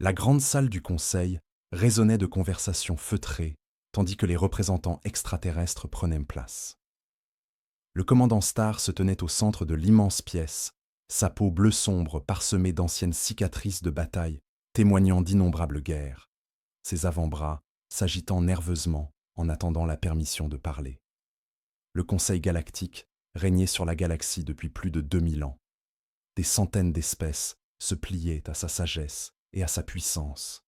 La grande salle du conseil résonnait de conversations feutrées, tandis que les représentants extraterrestres prenaient place. Le commandant Starr se tenait au centre de l'immense pièce, sa peau bleu sombre parsemée d'anciennes cicatrices de bataille, témoignant d'innombrables guerres, ses avant-bras s'agitant nerveusement en attendant la permission de parler. Le Conseil galactique régnait sur la galaxie depuis plus de 2000 ans. Des centaines d'espèces se pliaient à sa sagesse et à sa puissance.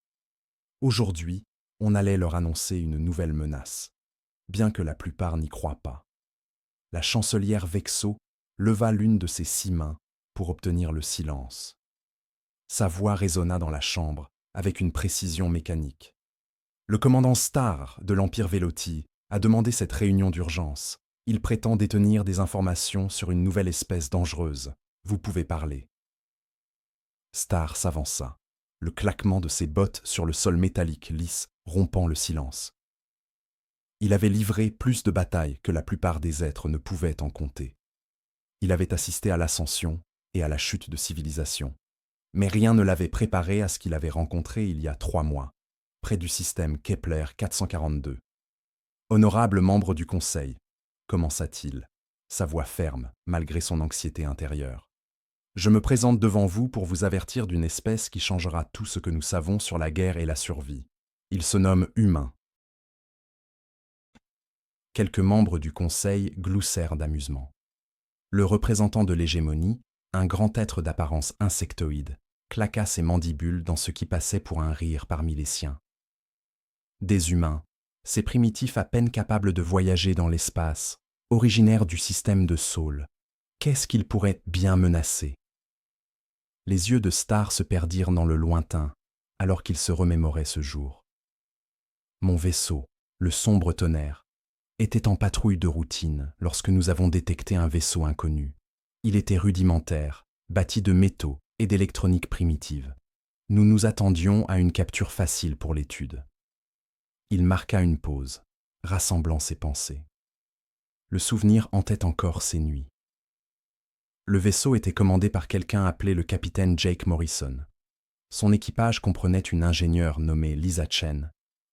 Aujourd'hui, on allait leur annoncer une nouvelle menace, bien que la plupart n'y croient pas. La chancelière Vexo leva l'une de ses 6 mains pour obtenir le silence. Sa voix résonna dans la chambre avec une précision mécanique. Le commandant Starr de l'Empire Velotti a demandé cette réunion d'urgence. Il prétend détenir des informations sur une nouvelle espèce dangereuse. Vous pouvez parler. Starr s'avança, le claquement de ses bottes sur le sol métallique lisse rompant le silence. Il avait livré plus de batailles que la plupart des êtres ne pouvaient en compter. Il avait assisté à l'ascension et à la chute de civilisation. Mais rien ne l'avait préparé à ce qu'il avait rencontré il y a 3 mois, près du système Kepler 442. « Honorable membre du Conseil », commença-t-il, sa voix ferme malgré son anxiété intérieure. « Je me présente devant vous pour vous avertir d'une espèce qui changera tout ce que nous savons sur la guerre et la survie. Il se nomme humain. » Quelques membres du Conseil gloussèrent d'amusement. Le représentant de l'hégémonie, un grand être d'apparence insectoïde, claqua ses mandibules dans ce qui passait pour un rire parmi les siens. Des humains, ces primitifs à peine capables de voyager dans l'espace, originaires du système de Saul, qu'est-ce qu'ils pourraient bien menacer? Les yeux de Starr se perdirent dans le lointain, alors qu'il se remémorait ce jour. Mon vaisseau, le sombre tonnerre, était en patrouille de routine lorsque nous avons détecté un vaisseau inconnu. Il était rudimentaire, bâti de métaux et d'électronique primitive. Nous nous attendions à une capture facile pour l'étude. Il marqua une pause, rassemblant ses pensées. Le souvenir hantait encore ses nuits. Le vaisseau était commandé par quelqu'un appelé le capitaine Jake Morrison. Son équipage comprenait une ingénieure nommée Lisa Chen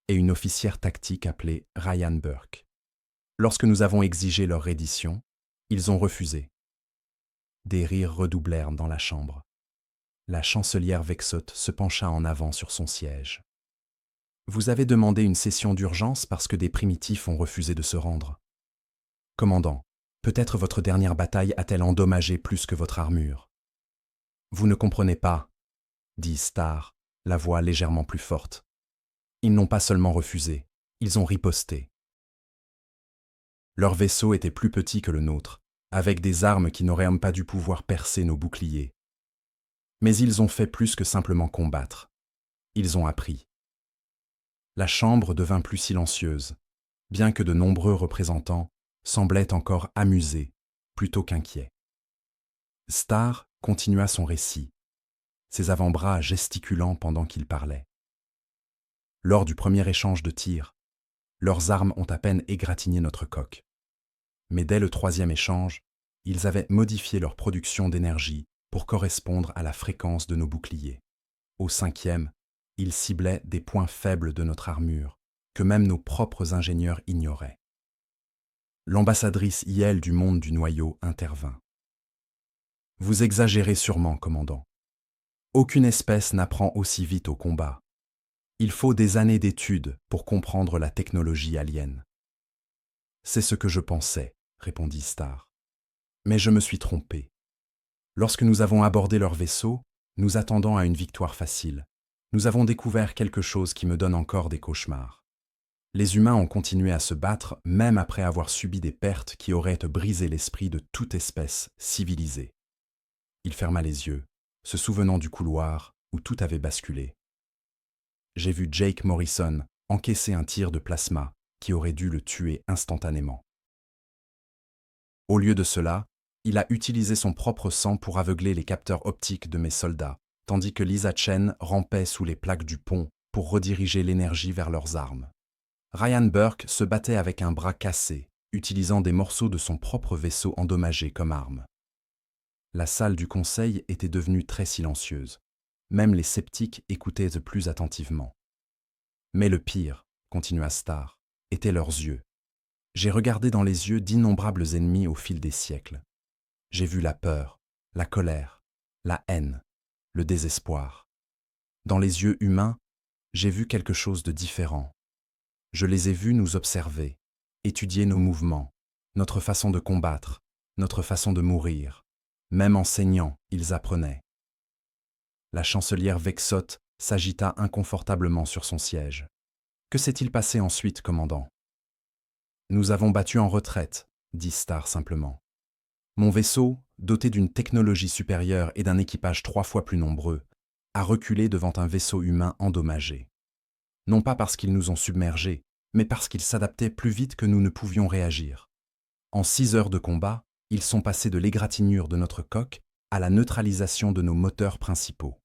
et une officière tactique appelée Ryan Burke. Lorsque nous avons exigé leur reddition, ils ont refusé. Des rires redoublèrent dans la chambre. La chancelière Vexot se pencha en avant sur son siège. « Vous avez demandé une session d'urgence parce que des primitifs ont refusé de se rendre. Commandant, peut-être votre dernière bataille a-t-elle endommagé plus que votre armure. Vous ne comprenez pas, dit Starr, la voix légèrement plus forte. Ils n'ont pas seulement refusé, ils ont riposté. Leur vaisseau était plus petit que le nôtre, avec des armes qui n'auraient même pas dû pouvoir percer nos boucliers. Mais ils ont fait plus que simplement combattre. Ils ont appris. La chambre devint plus silencieuse, bien que de nombreux représentants semblaient encore amusés plutôt qu'inquiets. Starr continua son récit, ses avant-bras gesticulant pendant qu'il parlait. Lors du premier échange de tirs, leurs armes ont à peine égratigné notre coque. Mais dès le 3e échange, ils avaient modifié leur production d'énergie pour correspondre à la fréquence de nos boucliers. Au 5e, ils ciblaient des points faibles de notre armure, que même nos propres ingénieurs ignoraient. L'ambassadrice Yel du monde du noyau intervint. « Vous exagérez sûrement, commandant. Aucune espèce n'apprend aussi vite au combat. Il faut des années d'études pour comprendre la technologie alien. »« C'est ce que je pensais, » répondit Starr. « Mais je me suis trompé. Lorsque nous avons abordé leur vaisseau, nous attendant à une victoire facile, nous avons découvert quelque chose qui me donne encore des cauchemars. Les humains ont continué à se battre même après avoir subi des pertes qui auraient brisé l'esprit de toute espèce civilisée. » Il ferma les yeux, se souvenant du couloir où tout avait basculé. J'ai vu Jake Morrison encaisser un tir de plasma qui aurait dû le tuer instantanément. Au lieu de cela, il a utilisé son propre sang pour aveugler les capteurs optiques de mes soldats, tandis que Lisa Chen rampait sous les plaques du pont pour rediriger l'énergie vers leurs armes. Ryan Burke se battait avec un bras cassé, utilisant des morceaux de son propre vaisseau endommagé comme arme. La salle du conseil était devenue très silencieuse, Même les sceptiques écoutaient de plus attentivement. Mais le pire, continua Starr, étaient leurs yeux. J'ai regardé dans les yeux d'innombrables ennemis au fil des siècles. J'ai vu la peur, la colère, la haine, le désespoir. Dans les yeux humains, j'ai vu quelque chose de différent. Je les ai vus nous observer, étudier nos mouvements, notre façon de combattre, notre façon de mourir. Même en saignant, ils apprenaient. La chancelière Vexot s'agita inconfortablement sur son siège. Que s'est-il passé ensuite, commandant? Nous avons battu en retraite, dit Starr simplement. Mon vaisseau, doté d'une technologie supérieure et d'un équipage 3 fois plus nombreux, a reculé devant un vaisseau humain endommagé. Non pas parce qu'ils nous ont submergés, mais parce qu'ils s'adaptaient plus vite que nous ne pouvions réagir. En 6 heures de combat, ils sont passés de l'égratignure de notre coque à la neutralisation de nos moteurs principaux.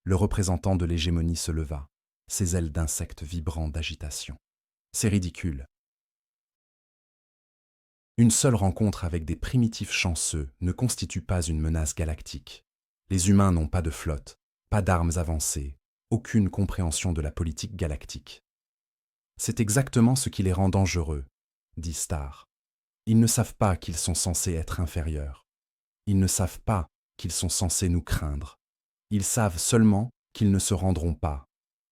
Le représentant de l'hégémonie se leva, ses ailes d'insecte vibrant d'agitation. C'est ridicule. Une seule rencontre avec des primitifs chanceux ne constitue pas une menace galactique. Les humains n'ont pas de flotte, pas d'armes avancées, aucune compréhension de la politique galactique. C'est exactement ce qui les rend dangereux, dit Starr. Ils ne savent pas qu'ils sont censés être inférieurs. Ils ne savent pas qu'ils sont censés nous craindre. Ils savent seulement qu'ils ne se rendront pas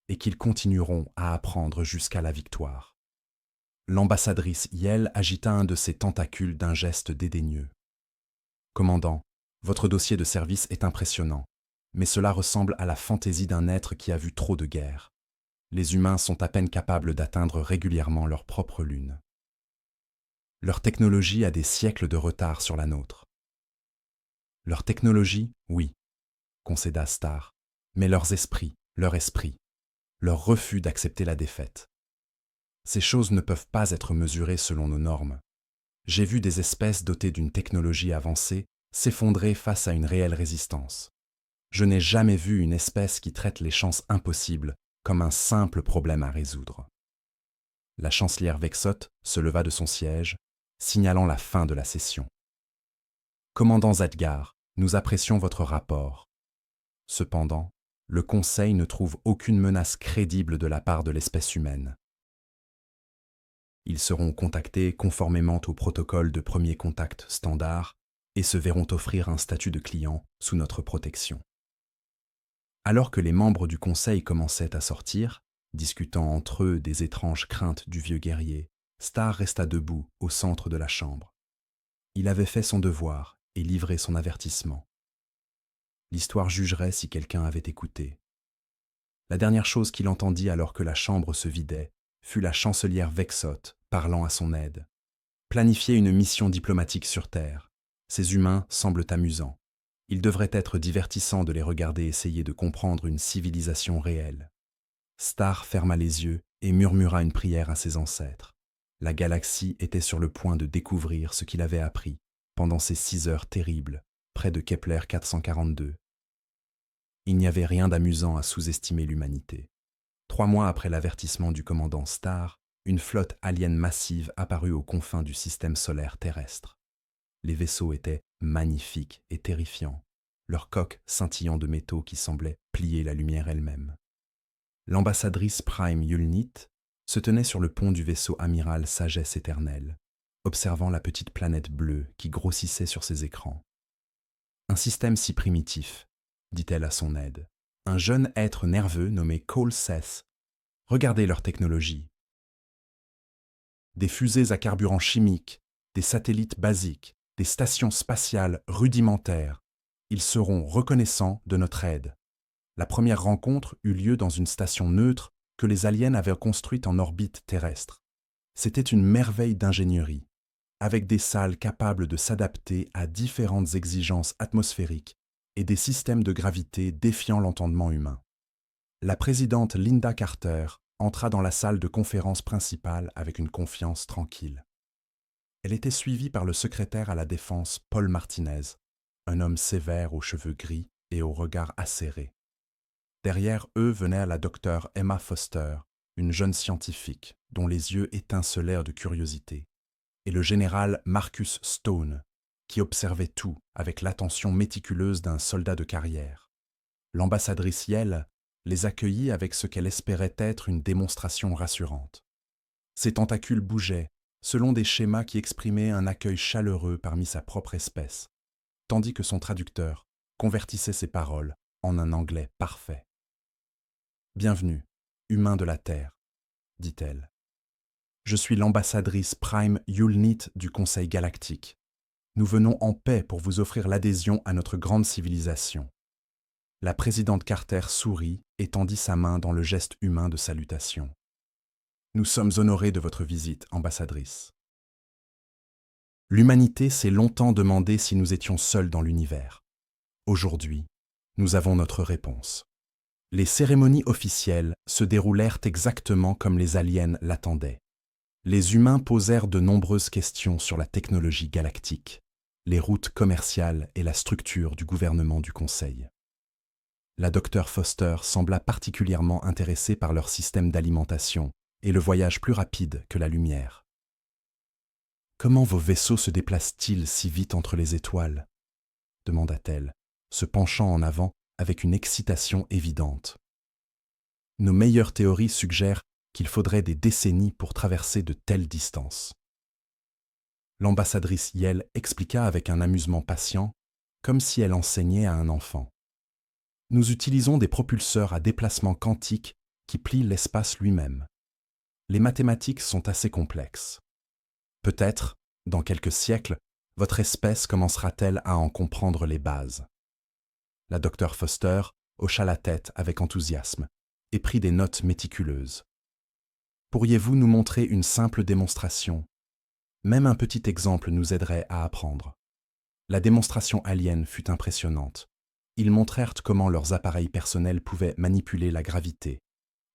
et qu'ils continueront à apprendre jusqu'à la victoire. L'ambassadrice Yell agita un de ses tentacules d'un geste dédaigneux. « Commandant, votre dossier de service est impressionnant, mais cela ressemble à la fantaisie d'un être qui a vu trop de guerres. Les humains sont à peine capables d'atteindre régulièrement leur propre lune. Leur technologie a des siècles de retard sur la nôtre. » Leur technologie, oui, concéda Starr, mais leur esprit, leur refus d'accepter la défaite. Ces choses ne peuvent pas être mesurées selon nos normes. J'ai vu des espèces dotées d'une technologie avancée s'effondrer face à une réelle résistance. Je n'ai jamais vu une espèce qui traite les chances impossibles comme un simple problème à résoudre. La chancelière Vexot se leva de son siège, signalant la fin de la session. « Commandant Zadgar, nous apprécions votre rapport. Cependant, le Conseil ne trouve aucune menace crédible de la part de l'espèce humaine. Ils seront contactés conformément au protocole de premier contact standard et se verront offrir un statut de client sous notre protection. » Alors que les membres du Conseil commençaient à sortir, discutant entre eux des étranges craintes du vieux guerrier, Starr resta debout au centre de la chambre. Il avait fait son devoir et livré son avertissement. L'histoire jugerait si quelqu'un avait écouté. La dernière chose qu'il entendit alors que la chambre se vidait fut la chancelière Vexot parlant à son aide. Planifier une mission diplomatique sur Terre. Ces humains semblent amusants. Il devrait être divertissant de les regarder essayer de comprendre une civilisation réelle. Starr ferma les yeux et murmura une prière à ses ancêtres. La galaxie était sur le point de découvrir ce qu'il avait appris pendant ces 6 heures terribles, près de Kepler 442. Il n'y avait rien d'amusant à sous-estimer l'humanité. 3 mois après l'avertissement du commandant Starr, une flotte alien massive apparut aux confins du système solaire terrestre. Les vaisseaux étaient magnifiques et terrifiants, leurs coques scintillant de métaux qui semblaient plier la lumière elle-même. L'ambassadrice Prime Yulnit se tenait sur le pont du vaisseau amiral Sagesse éternelle, observant la petite planète bleue qui grossissait sur ses écrans. « Un système si primitif, dit-elle à son aide. Un jeune être nerveux nommé Cole Seth. Regardez leur technologie. Des fusées à carburant chimique, des satellites basiques, des stations spatiales rudimentaires. Ils seront reconnaissants de notre aide. » La première rencontre eut lieu dans une station neutre que les aliens avaient construite en orbite terrestre. C'était une merveille d'ingénierie, avec des salles capables de s'adapter à différentes exigences atmosphériques et des systèmes de gravité défiant l'entendement humain. La présidente Linda Carter entra dans la salle de conférence principale avec une confiance tranquille. Elle était suivie par le secrétaire à la Défense Paul Martinez, un homme sévère aux cheveux gris et au regard acéré. Derrière eux venait la docteure Emma Foster, une jeune scientifique dont les yeux étincelèrent de curiosité, et le général Marcus Stone, qui observait tout avec l'attention méticuleuse d'un soldat de carrière. L'ambassadrice Yell les accueillit avec ce qu'elle espérait être une démonstration rassurante. Ses tentacules bougeaient, selon des schémas qui exprimaient un accueil chaleureux parmi sa propre espèce, tandis que son traducteur convertissait ses paroles en un anglais parfait. « Bienvenue, humains de la Terre, dit-elle. Je suis l'ambassadrice Prime Yulnit du Conseil galactique. Nous venons en paix pour vous offrir l'adhésion à notre grande civilisation. » La présidente Carter sourit et tendit sa main dans le geste humain de salutation. « Nous sommes honorés de votre visite, ambassadrice. » L'humanité s'est longtemps demandé si nous étions seuls dans l'univers. Aujourd'hui, nous avons notre réponse. Les cérémonies officielles se déroulèrent exactement comme les aliens l'attendaient. Les humains posèrent de nombreuses questions sur la technologie galactique, les routes commerciales et la structure du gouvernement du Conseil. La Dr Foster sembla particulièrement intéressée par leur système d'alimentation et le voyage plus rapide que la lumière. « Comment vos vaisseaux se déplacent-ils si vite entre les étoiles ?» demanda-t-elle, se penchant en avant avec une excitation évidente. « Nos meilleures théories suggèrent qu'il faudrait des décennies pour traverser de telles distances. » L'ambassadrice Yell expliqua avec un amusement patient, comme si elle enseignait à un enfant. « Nous utilisons des propulseurs à déplacement quantique qui plient l'espace lui-même. Les mathématiques sont assez complexes. Peut-être, dans quelques siècles, votre espèce commencera-t-elle à en comprendre les bases. » La Dr Foster hocha la tête avec enthousiasme et prit des notes méticuleuses. « Pourriez-vous nous montrer une simple démonstration ? Même un petit exemple nous aiderait à apprendre. » La démonstration alien fut impressionnante. Ils montrèrent comment leurs appareils personnels pouvaient manipuler la gravité,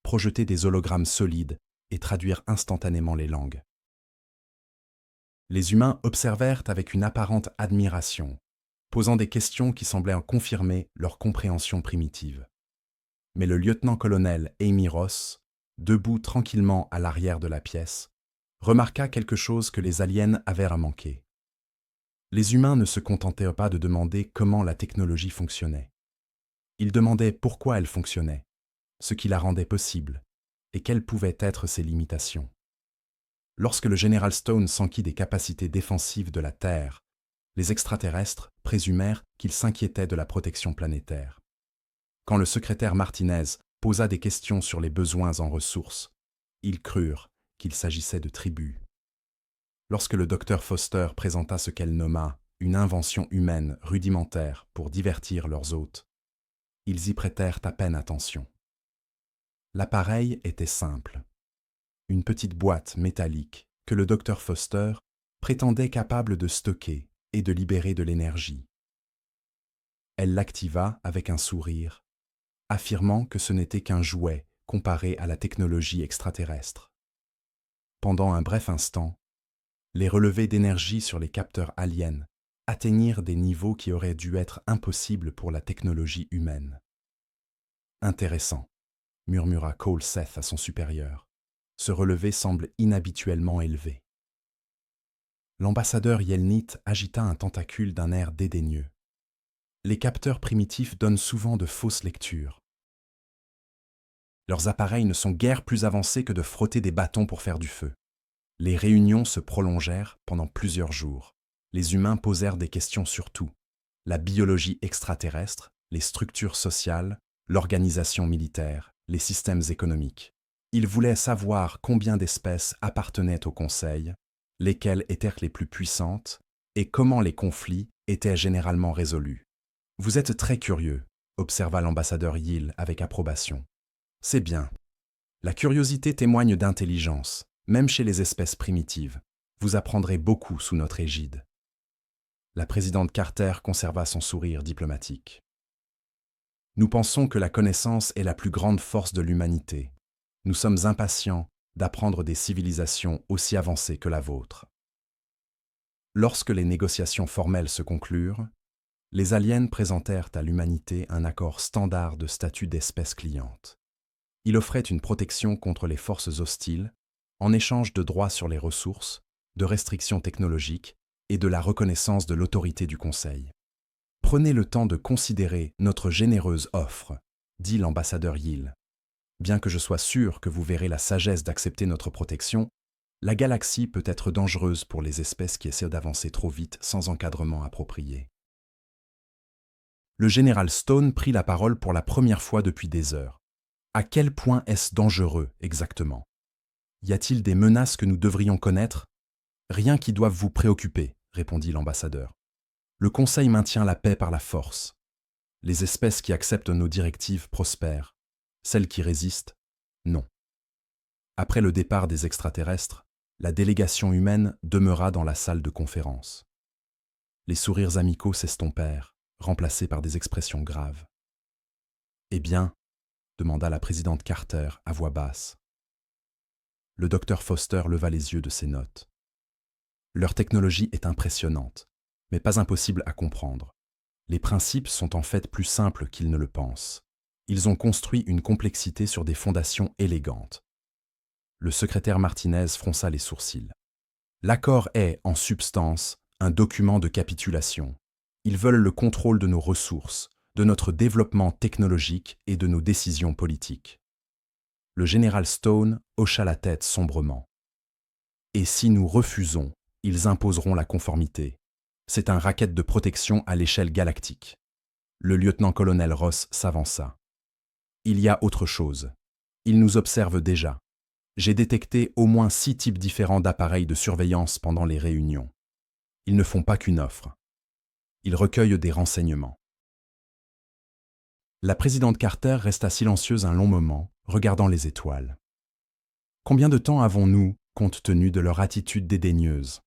projeter des hologrammes solides et traduire instantanément les langues. Les humains observèrent avec une apparente admiration, posant des questions qui semblaient confirmer leur compréhension primitive. Mais le lieutenant-colonel Amy Ross, debout tranquillement à l'arrière de la pièce, remarqua quelque chose que les aliens avaient remarqué. Les humains ne se contentaient pas de demander comment la technologie fonctionnait. Ils demandaient pourquoi elle fonctionnait, ce qui la rendait possible, et quelles pouvaient être ses limitations. Lorsque le général Stone s'enquit des capacités défensives de la Terre, les extraterrestres présumèrent qu'ils s'inquiétaient de la protection planétaire. Quand le secrétaire Martinez posa des questions sur les besoins en ressources, ils crurent qu'il s'agissait de tribus. Lorsque le docteur Foster présenta ce qu'elle nomma une invention humaine rudimentaire pour divertir leurs hôtes, ils y prêtèrent à peine attention. L'appareil était simple. Une petite boîte métallique que le docteur Foster prétendait capable de stocker et de libérer de l'énergie. Elle l'activa avec un sourire, affirmant que ce n'était qu'un jouet comparé à la technologie extraterrestre. Pendant un bref instant, les relevés d'énergie sur les capteurs aliens atteignirent des niveaux qui auraient dû être impossibles pour la technologie humaine. « Intéressant », murmura Cole Seth à son supérieur. « Ce relevé semble inhabituellement élevé. » L'ambassadeur Yelnit agita un tentacule d'un air dédaigneux. Les capteurs primitifs donnent souvent de fausses lectures. Leurs appareils ne sont guère plus avancés que de frotter des bâtons pour faire du feu. Les réunions se prolongèrent pendant plusieurs jours. Les humains posèrent des questions sur tout: la biologie extraterrestre, les structures sociales, l'organisation militaire, les systèmes économiques. Ils voulaient savoir combien d'espèces appartenaient au Conseil, lesquelles étaient les plus puissantes et comment les conflits étaient généralement résolus. « Vous êtes très curieux », observa l'ambassadeur Yill avec approbation. « C'est bien. La curiosité témoigne d'intelligence, même chez les espèces primitives. Vous apprendrez beaucoup sous notre égide. » La présidente Carter conserva son sourire diplomatique. « Nous pensons que la connaissance est la plus grande force de l'humanité. Nous sommes impatients d'apprendre des civilisations aussi avancées que la vôtre. » Lorsque les négociations formelles se conclurent, les aliens présentèrent à l'humanité un accord standard de statut d'espèce cliente. Il offrait une protection contre les forces hostiles, en échange de droits sur les ressources, de restrictions technologiques et de la reconnaissance de l'autorité du Conseil. Prenez le temps de considérer notre généreuse offre, dit l'ambassadeur Yill. Bien que je sois sûr que vous verrez la sagesse d'accepter notre protection, la galaxie peut être dangereuse pour les espèces qui essaient d'avancer trop vite sans encadrement approprié. Le général Stone prit la parole pour la première fois depuis des heures. À quel point est-ce dangereux exactement? Y a-t-il des menaces que nous devrions connaître? Rien qui doive vous préoccuper, répondit l'ambassadeur. Le Conseil maintient la paix par la force. Les espèces qui acceptent nos directives prospèrent. Celles qui résistent, non. Après le départ des extraterrestres, la délégation humaine demeura dans la salle de conférence. Les sourires amicaux s'estompèrent, remplacés par des expressions graves. « Eh bien ?» demanda la présidente Carter à voix basse. Le docteur Foster leva les yeux de ses notes. Leur technologie est impressionnante, mais pas impossible à comprendre. Les principes sont en fait plus simples qu'ils ne le pensent. Ils ont construit une complexité sur des fondations élégantes. Le secrétaire Martinez fronça les sourcils. L'accord est, en substance, un document de capitulation. Ils veulent le contrôle de nos ressources, de notre développement technologique et de nos décisions politiques. Le général Stone hocha la tête sombrement. Et si nous refusons, ils imposeront la conformité. C'est un racket de protection à l'échelle galactique. Le lieutenant-colonel Ross s'avança. Il y a autre chose. Ils nous observent déjà. J'ai détecté au moins 6 types différents d'appareils de surveillance pendant les réunions. Ils ne font pas qu'une offre. Ils recueillent des renseignements. La présidente Carter resta silencieuse un long moment, regardant les étoiles. Combien de temps avons-nous, compte tenu de leur attitude dédaigneuse?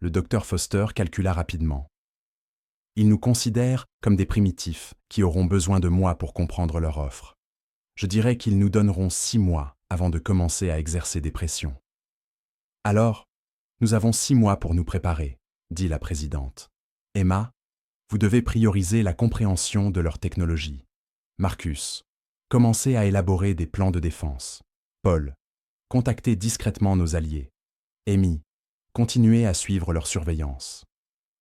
Le docteur Foster calcula rapidement. Ils nous considèrent comme des primitifs qui auront besoin de mois pour comprendre leur offre. Je dirais qu'ils nous donneront 6 mois avant de commencer à exercer des pressions. Alors, nous avons 6 mois pour nous préparer, dit la présidente. Emma, vous devez prioriser la compréhension de leur technologie. Marcus, commencez à élaborer des plans de défense. Paul, contactez discrètement nos alliés. Amy, continuez à suivre leur surveillance.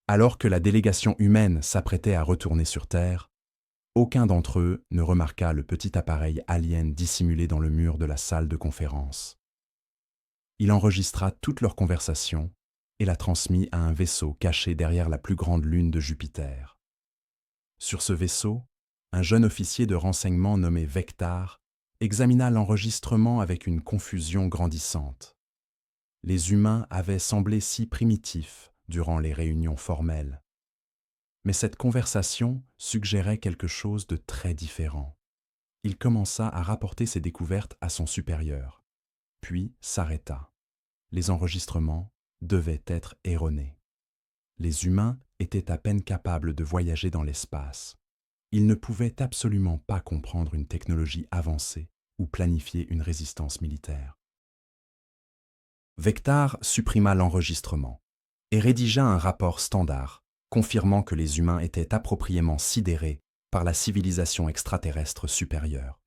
Alors que la délégation humaine s'apprêtait à retourner sur Terre, aucun d'entre eux ne remarqua le petit appareil alien dissimulé dans le mur de la salle de conférence. Il enregistra toute leur conversation et la transmit à un vaisseau caché derrière la plus grande lune de Jupiter. Sur ce vaisseau, un jeune officier de renseignement nommé Vectar examina l'enregistrement avec une confusion grandissante. Les humains avaient semblé si primitifs durant les réunions formelles. Mais cette conversation suggérait quelque chose de très différent. Il commença à rapporter ses découvertes à son supérieur, puis s'arrêta. Les enregistrements devaient être erronés. Les humains étaient à peine capables de voyager dans l'espace. Ils ne pouvaient absolument pas comprendre une technologie avancée ou planifier une résistance militaire. Vectar supprima l'enregistrement et rédigea un rapport standard, confirmant que les humains étaient appropriément sidérés par la civilisation extraterrestre supérieure.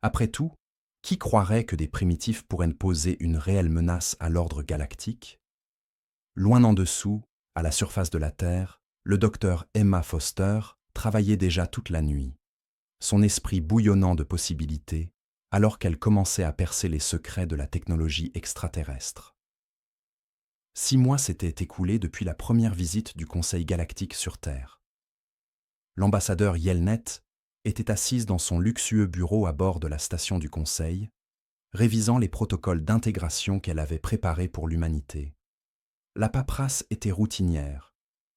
Après tout, qui croirait que des primitifs pourraient poser une réelle menace à l'ordre galactique? Loin en dessous, à la surface de la Terre, le docteur Emma Foster travaillait déjà toute la nuit, son esprit bouillonnant de possibilités, alors qu'elle commençait à percer les secrets de la technologie extraterrestre. 6 mois s'étaient écoulés depuis la première visite du Conseil galactique sur Terre. L'ambassadeur Yelnet était assise dans son luxueux bureau à bord de la station du Conseil, révisant les protocoles d'intégration qu'elle avait préparés pour l'humanité. La paperasse était routinière,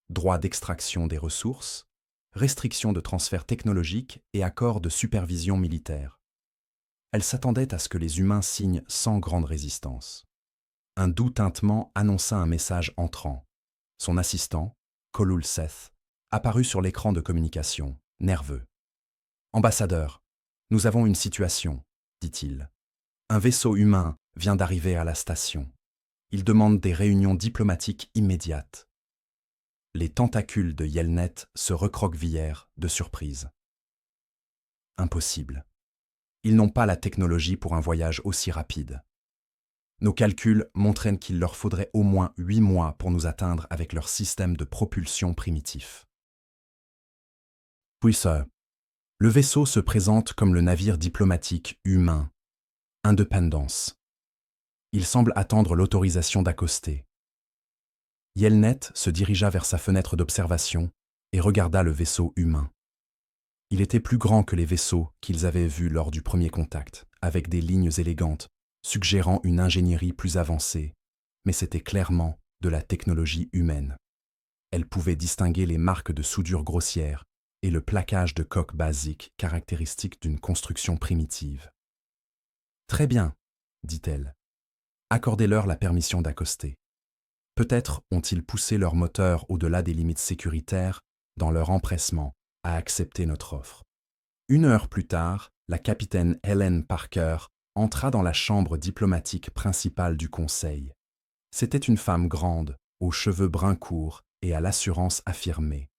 droit d'extraction des ressources, restrictions de transfert technologique et accords de supervision militaire. Elle s'attendait à ce que les humains signent sans grande résistance. Un doux tintement annonça un message entrant. Son assistant, Kolul Seth, apparut sur l'écran de communication, nerveux. « Ambassadeur, nous avons une situation, » dit-il. « Un vaisseau humain vient d'arriver à la station. Il demande des réunions diplomatiques immédiates. » Les tentacules de Yelnet se recroquevillèrent de surprise. Impossible. Ils n'ont pas la technologie pour un voyage aussi rapide. Nos calculs montraient qu'il leur faudrait au moins 8 mois pour nous atteindre avec leur système de propulsion primitif. Puis le vaisseau se présente comme le navire diplomatique humain, Independence. Il semble attendre l'autorisation d'accoster. Yelnet se dirigea vers sa fenêtre d'observation et regarda le vaisseau humain. Il était plus grand que les vaisseaux qu'ils avaient vus lors du premier contact, avec des lignes élégantes, suggérant une ingénierie plus avancée, mais c'était clairement de la technologie humaine. Elle pouvait distinguer les marques de soudure grossière et le plaquage de coque basique caractéristique d'une construction primitive. « Très bien, dit-elle. Accordez-leur la permission d'accoster. Peut-être ont-ils poussé leur moteur au-delà des limites sécuritaires dans leur empressement à accepter notre offre. » 1 heure plus tard, la capitaine Helen Parker entra dans la chambre diplomatique principale du Conseil. C'était une femme grande, aux cheveux bruns courts et à l'assurance affirmée.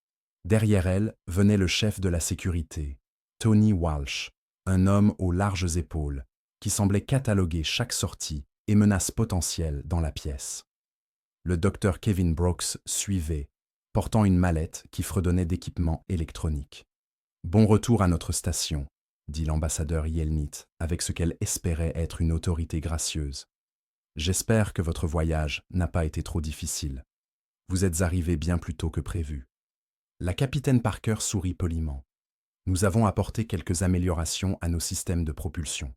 Derrière elle venait le chef de la sécurité, Tony Walsh, un homme aux larges épaules, qui semblait cataloguer chaque sortie et menace potentielle dans la pièce. Le docteur Kevin Brooks suivait, portant une mallette qui fredonnait d'équipements électroniques. « Bon retour à notre station », dit l'ambassadeur Yelnit avec ce qu'elle espérait être une autorité gracieuse. « J'espère que votre voyage n'a pas été trop difficile. Vous êtes arrivé bien plus tôt que prévu. » La capitaine Parker sourit poliment. « Nous avons apporté quelques améliorations à nos systèmes de propulsion. »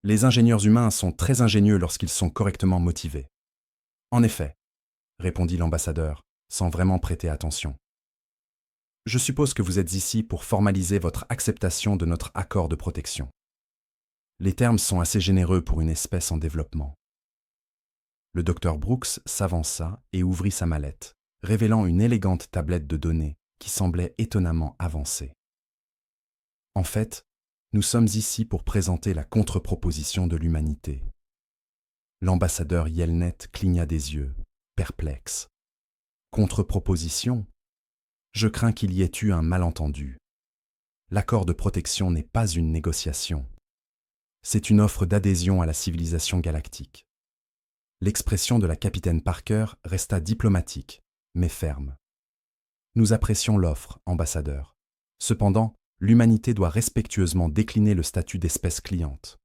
Les ingénieurs humains sont très ingénieux lorsqu'ils sont correctement motivés. « En effet, » répondit l'ambassadeur, sans vraiment prêter attention. « Je suppose que vous êtes ici pour formaliser votre acceptation de notre accord de protection. Les termes sont assez généreux pour une espèce en développement. » Le docteur Brooks s'avança et ouvrit sa mallette, révélant une élégante tablette de données qui semblait étonnamment avancée. « En fait, nous sommes ici pour présenter la contre-proposition de l'humanité. » L'ambassadeur Yelnet cligna des yeux, perplexe. « Contre-proposition ? Je crains qu'il y ait eu un malentendu. L'accord de protection n'est pas une négociation. C'est une offre d'adhésion à la civilisation galactique. » L'expression de la capitaine Parker resta diplomatique, mais ferme. « Nous apprécions l'offre, ambassadeur. Cependant, l'humanité doit respectueusement décliner le statut d'espèce cliente.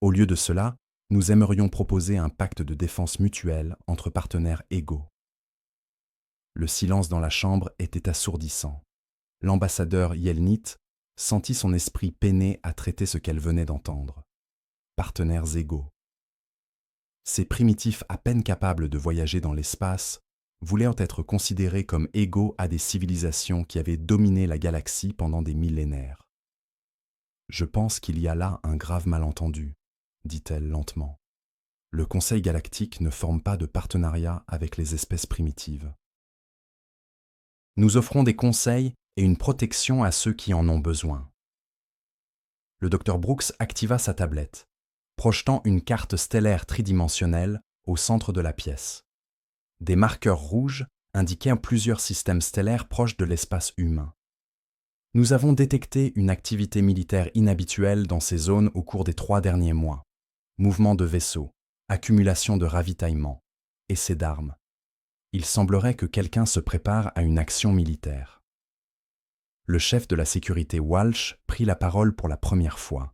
Au lieu de cela, nous aimerions proposer un pacte de défense mutuelle entre partenaires égaux. » Le silence dans la chambre était assourdissant. L'ambassadeur Yelnit sentit son esprit peiner à traiter ce qu'elle venait d'entendre. Partenaires égaux. Ces primitifs à peine capables de voyager dans l'espace voulaient être considérés comme égaux à des civilisations qui avaient dominé la galaxie pendant des millénaires. « Je pense qu'il y a là un grave malentendu, » dit-elle lentement. « Le Conseil galactique ne forme pas de partenariat avec les espèces primitives. Nous offrons des conseils et une protection à ceux qui en ont besoin. » Le docteur Brooks activa sa tablette, projetant une carte stellaire tridimensionnelle au centre de la pièce. Des marqueurs rouges indiquaient plusieurs systèmes stellaires proches de l'espace humain. « Nous avons détecté une activité militaire inhabituelle dans ces zones au cours des 3 derniers mois. Mouvements de vaisseaux, accumulation de ravitaillement, essais d'armes. Il semblerait que quelqu'un se prépare à une action militaire. » Le chef de la sécurité Walsh prit la parole pour la première fois,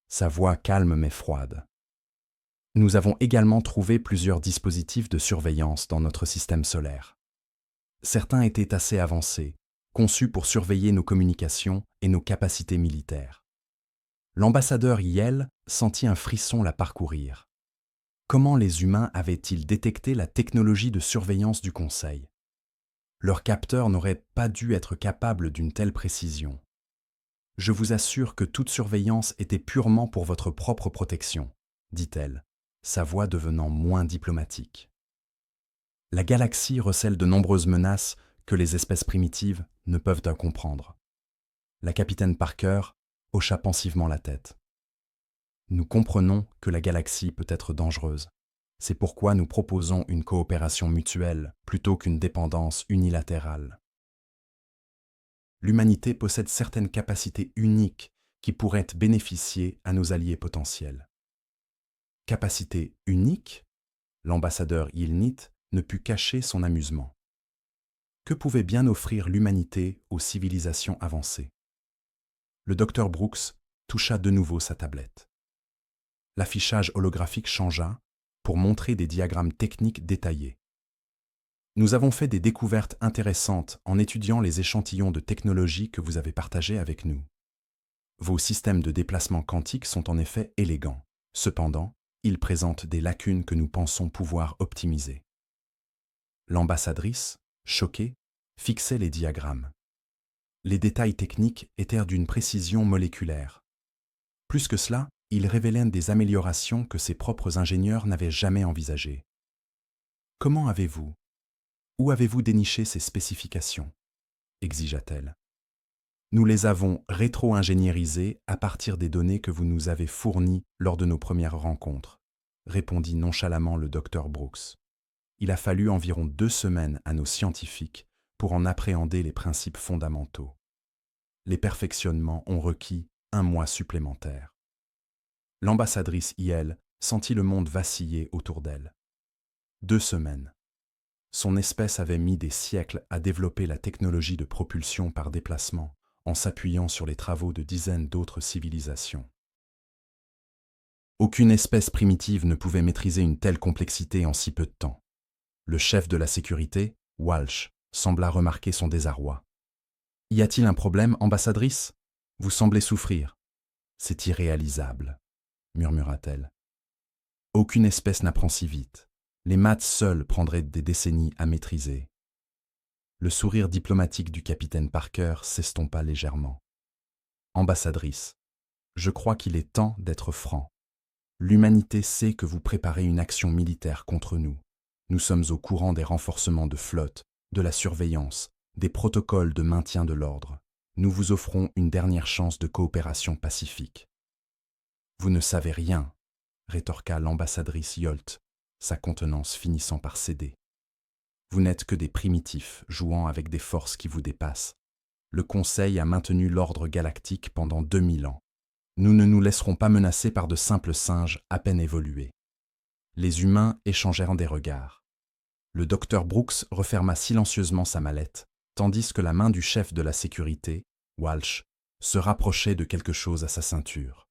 sa voix calme mais froide. « Nous avons également trouvé plusieurs dispositifs de surveillance dans notre système solaire. Certains étaient assez avancés, conçus pour surveiller nos communications et nos capacités militaires. » L'ambassadeur Yell sentit un frisson la parcourir. Comment les humains avaient-ils détecté la technologie de surveillance du Conseil ? Leurs capteurs n'auraient pas dû être capables d'une telle précision. « Je vous assure que toute surveillance était purement pour votre propre protection, » dit-elle, sa voix devenant moins diplomatique. La galaxie recèle de nombreuses menaces que les espèces primitives ne peuvent comprendre. La capitaine Parker hocha pensivement la tête. « Nous comprenons que la galaxie peut être dangereuse. C'est pourquoi nous proposons une coopération mutuelle plutôt qu'une dépendance unilatérale. L'humanité possède certaines capacités uniques qui pourraient bénéficier à nos alliés potentiels. » Capacité unique ? L'ambassadeur Yelnit ne put cacher son amusement. Que pouvait bien offrir l'humanité aux civilisations avancées? Le docteur Brooks toucha de nouveau sa tablette. L'affichage holographique changea pour montrer des diagrammes techniques détaillés. Nous avons fait des découvertes intéressantes en étudiant les échantillons de technologie que vous avez partagés avec nous. Vos systèmes de déplacement quantique sont en effet élégants. Cependant, ils présentent des lacunes que nous pensons pouvoir optimiser. L'ambassadrice, choquée, fixait les diagrammes. Les détails techniques étaient d'une précision moléculaire. Plus que cela, ils révélaient des améliorations que ses propres ingénieurs n'avaient jamais envisagées. Comment avez-vous? Où avez-vous déniché ces spécifications? Exigea-t-elle. Nous les avons rétro-ingénierisées à partir des données que vous nous avez fournies lors de nos premières rencontres, répondit nonchalamment le docteur Brooks. Il a fallu environ 2 semaines à nos scientifiques pour en appréhender les principes fondamentaux. Les perfectionnements ont requis 1 mois supplémentaire. L'ambassadrice IL sentit le monde vaciller autour d'elle. 2 semaines. Son espèce avait mis des siècles à développer la technologie de propulsion par déplacement, en s'appuyant sur les travaux de dizaines d'autres civilisations. Aucune espèce primitive ne pouvait maîtriser une telle complexité en si peu de temps. Le chef de la sécurité, Walsh, sembla remarquer son désarroi. « Y a-t-il un problème, ambassadrice? Vous semblez souffrir. »« C'est irréalisable, » murmura-t-elle. « Aucune espèce n'apprend si vite. Les maths seuls prendraient des décennies à maîtriser. » Le sourire diplomatique du capitaine Parker s'estompa légèrement. « Ambassadrice, je crois qu'il est temps d'être franc. L'humanité sait que vous préparez une action militaire contre nous. Nous sommes au courant des renforcements de flotte, de la surveillance, des protocoles de maintien de l'ordre. Nous vous offrons une dernière chance de coopération pacifique. »« Vous ne savez rien, » rétorqua l'ambassadrice Yolt, sa contenance finissant par céder. « Vous n'êtes que des primitifs jouant avec des forces qui vous dépassent. Le Conseil a maintenu l'ordre galactique pendant 2000 ans. Nous ne nous laisserons pas menacer par de simples singes à peine évolués. » Les humains échangèrent des regards. Le docteur Brooks referma silencieusement sa mallette, tandis que la main du chef de la sécurité, Walsh, se rapprochait de quelque chose à sa ceinture.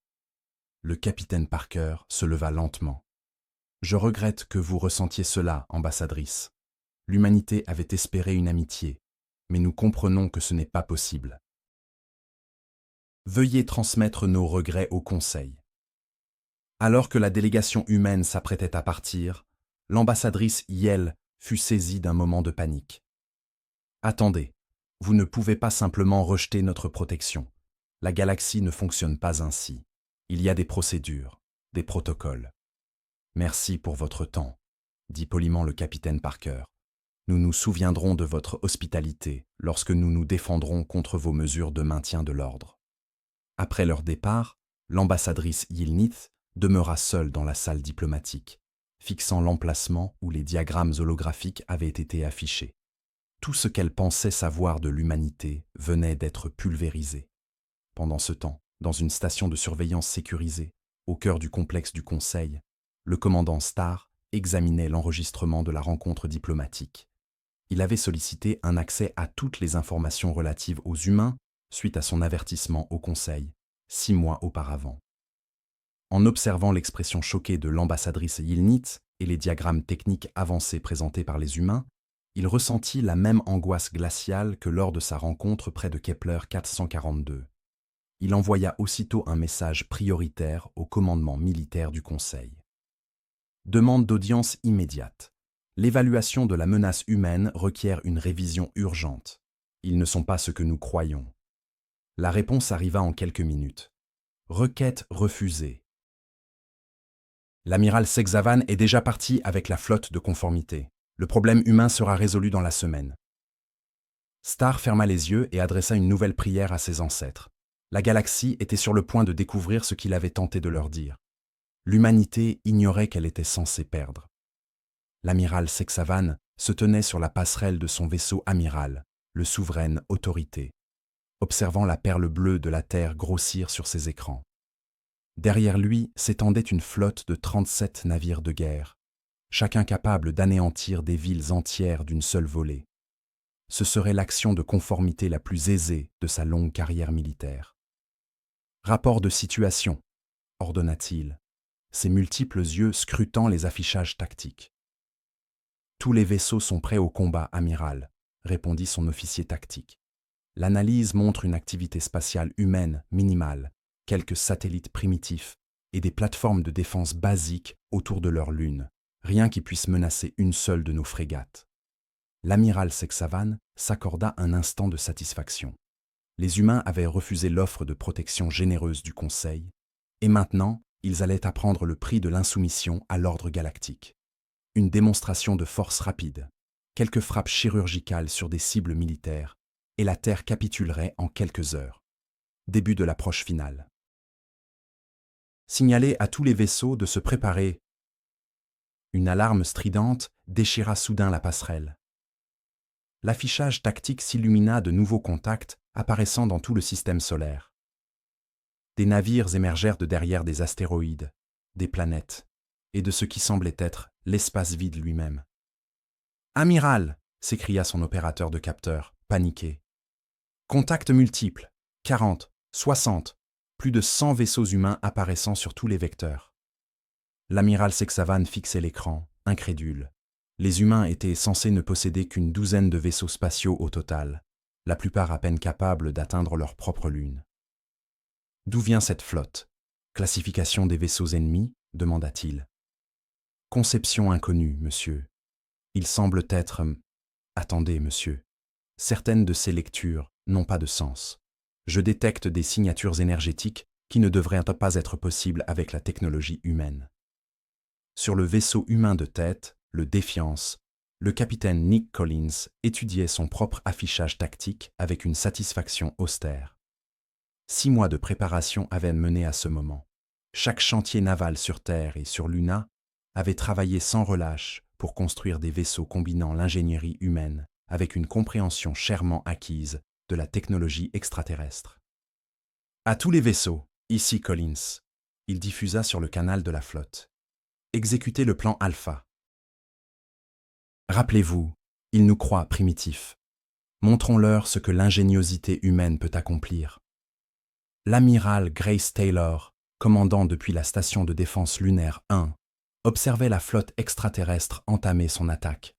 Le capitaine Parker se leva lentement. « Je regrette que vous ressentiez cela, ambassadrice. L'humanité avait espéré une amitié, mais nous comprenons que ce n'est pas possible. Veuillez transmettre nos regrets au Conseil. » Alors que la délégation humaine s'apprêtait à partir, l'ambassadrice Yel fut saisie d'un moment de panique. « Attendez, vous ne pouvez pas simplement rejeter notre protection. La galaxie ne fonctionne pas ainsi. Il y a des procédures, des protocoles. »« Merci pour votre temps, » dit poliment le capitaine Parker. « Nous nous souviendrons de votre hospitalité lorsque nous nous défendrons contre vos mesures de maintien de l'ordre. » Après leur départ, l'ambassadrice Yilnith demeura seule dans la salle diplomatique, fixant l'emplacement où les diagrammes holographiques avaient été affichés. Tout ce qu'elle pensait savoir de l'humanité venait d'être pulvérisé. Pendant ce temps, dans une station de surveillance sécurisée, au cœur du complexe du Conseil, le commandant Starr examinait l'enregistrement de la rencontre diplomatique. Il avait sollicité un accès à toutes les informations relatives aux humains suite à son avertissement au Conseil, 6 mois auparavant. En observant l'expression choquée de l'ambassadrice Yilnith et les diagrammes techniques avancés présentés par les humains, il ressentit la même angoisse glaciale que lors de sa rencontre près de Kepler 442. Il envoya aussitôt un message prioritaire au commandement militaire du Conseil. Demande d'audience immédiate. L'évaluation de la menace humaine requiert une révision urgente. Ils ne sont pas ce que nous croyons. La réponse arriva en quelques minutes. Requête refusée. L'amiral Sexavan est déjà parti avec la flotte de conformité. Le problème humain sera résolu dans la semaine. Starr ferma les yeux et adressa une nouvelle prière à ses ancêtres. La galaxie était sur le point de découvrir ce qu'il avait tenté de leur dire. L'humanité ignorait qu'elle était censée perdre. L'amiral Sexavan se tenait sur la passerelle de son vaisseau amiral, le Souveraine Autorité, observant la perle bleue de la Terre grossir sur ses écrans. Derrière lui s'étendait une flotte de 37 navires de guerre, chacun capable d'anéantir des villes entières d'une seule volée. Ce serait l'action de conformité la plus aisée de sa longue carrière militaire. Rapport de situation, ordonna-t-il, ses multiples yeux scrutant les affichages tactiques. Tous les vaisseaux sont prêts au combat, amiral, répondit son officier tactique. L'analyse montre une activité spatiale humaine minimale, quelques satellites primitifs et des plateformes de défense basiques autour de leur lune, rien qui puisse menacer une seule de nos frégates. L'amiral Seksavan s'accorda un instant de satisfaction. Les humains avaient refusé l'offre de protection généreuse du Conseil, et maintenant, ils allaient apprendre le prix de l'insoumission à l'ordre galactique. Une démonstration de force rapide, quelques frappes chirurgicales sur des cibles militaires, et la Terre capitulerait en quelques heures. Début de l'approche finale. Signalez à tous les vaisseaux de se préparer. Une alarme stridente déchira soudain la passerelle. L'affichage tactique s'illumina de nouveaux contacts apparaissant dans tout le système solaire. Des navires émergèrent de derrière des astéroïdes, des planètes, et de ce qui semblait être l'espace vide lui-même. « Amiral !» s'écria son opérateur de capteur, paniqué. « Contacts multiples, 40, 60, plus de 100 vaisseaux humains apparaissant sur tous les vecteurs. » L'amiral Seksavan fixait l'écran, incrédule. Les humains étaient censés ne posséder qu'une douzaine de vaisseaux spatiaux au total, la plupart à peine capables d'atteindre leur propre lune. « D'où vient cette flotte ? Classification des vaisseaux ennemis ? Demanda-t-il. « Conception inconnue, monsieur. Il semble être... Attendez, monsieur. Certaines de ces lectures n'ont pas de sens. Je détecte des signatures énergétiques qui ne devraient pas être possibles avec la technologie humaine. » Sur le vaisseau humain de tête, le Défiance, le capitaine Nick Collins étudiait son propre affichage tactique avec une satisfaction austère. 6 mois de préparation avaient mené à ce moment. Chaque chantier naval sur Terre et sur Luna avait travaillé sans relâche pour construire des vaisseaux combinant l'ingénierie humaine avec une compréhension chèrement acquise de la technologie extraterrestre. « À tous les vaisseaux, ici Collins », il diffusa sur le canal de la flotte. « Exécutez le plan Alpha. Rappelez-vous, ils nous croient primitifs. Montrons-leur ce que l'ingéniosité humaine peut accomplir. » L'amiral Grace Taylor, commandant depuis la station de défense lunaire 1, observait la flotte extraterrestre entamer son attaque.